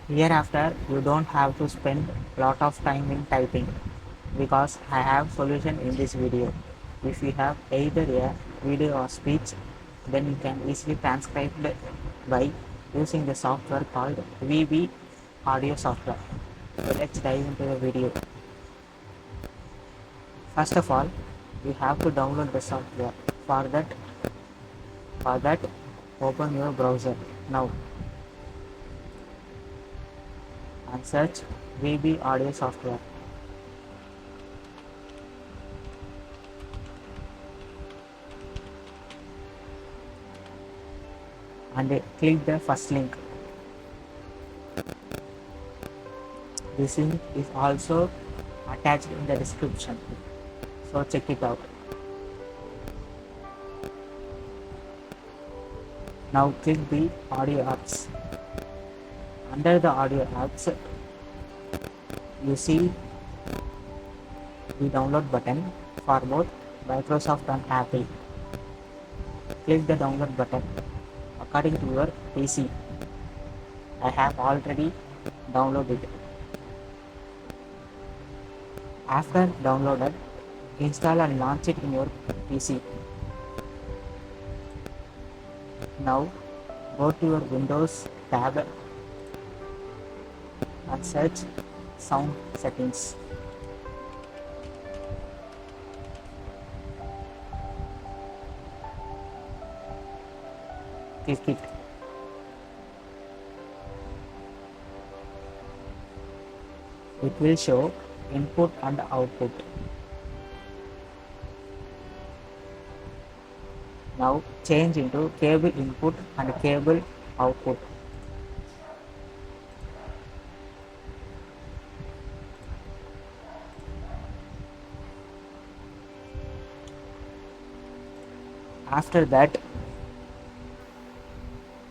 Hereafter, you don't have to spend a lot of time in typing because I have solution in this video. If you have either a video or speech, then you can easily transcribe it by using the software called VB audio software. So let's dive into the video. First of all, you have to download the software. For that, open your browser now and search VB audio software. And click the first link. This link is also attached in the description, so check it out. Now click the audio apps. Under the audio apps, you see the download button for both Microsoft and Apple. Click the download button according to your PC. I have already downloaded it. After downloaded, install and launch it in your PC. Now go to your Windows tab and search sound settings. Click it. It will show input and output. Now change into cable input and cable output. After that,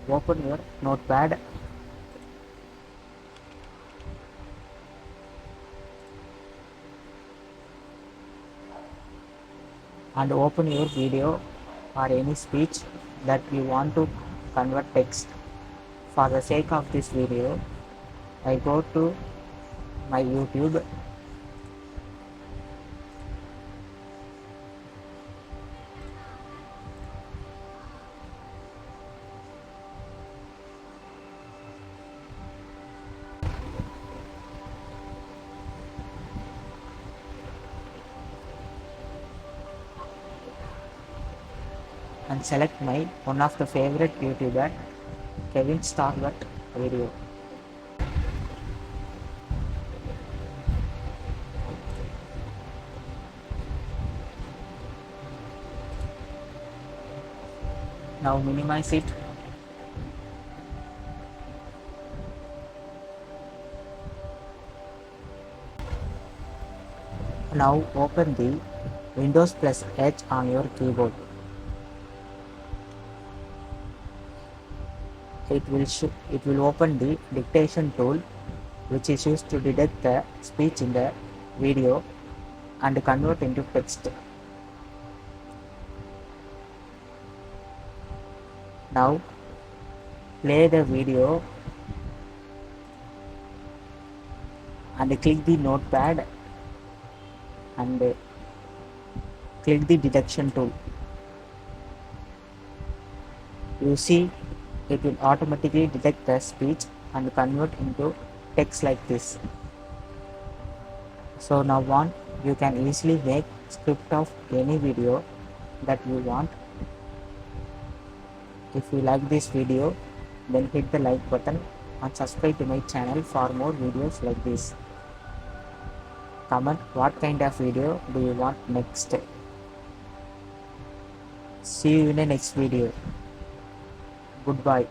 open your notepad and open your video or any speech that you want to convert text. For the sake of this video, I go to my YouTube and select my one of the favorite YouTuber, Kevin Starbuck video. Now minimize it. Now open the Windows plus H on your keyboard. It will open the dictation tool, which is used to detect the speech in the video and convert into text. Now play the video and click the notepad and click the detection tool. You see, it will automatically detect the speech and convert into text like this. So now on, you can easily make script of any video that you want. If you like this video, then hit the like button and subscribe to my channel for more videos like this. Comment what kind of video do you want next. See you in the next video. Goodbye.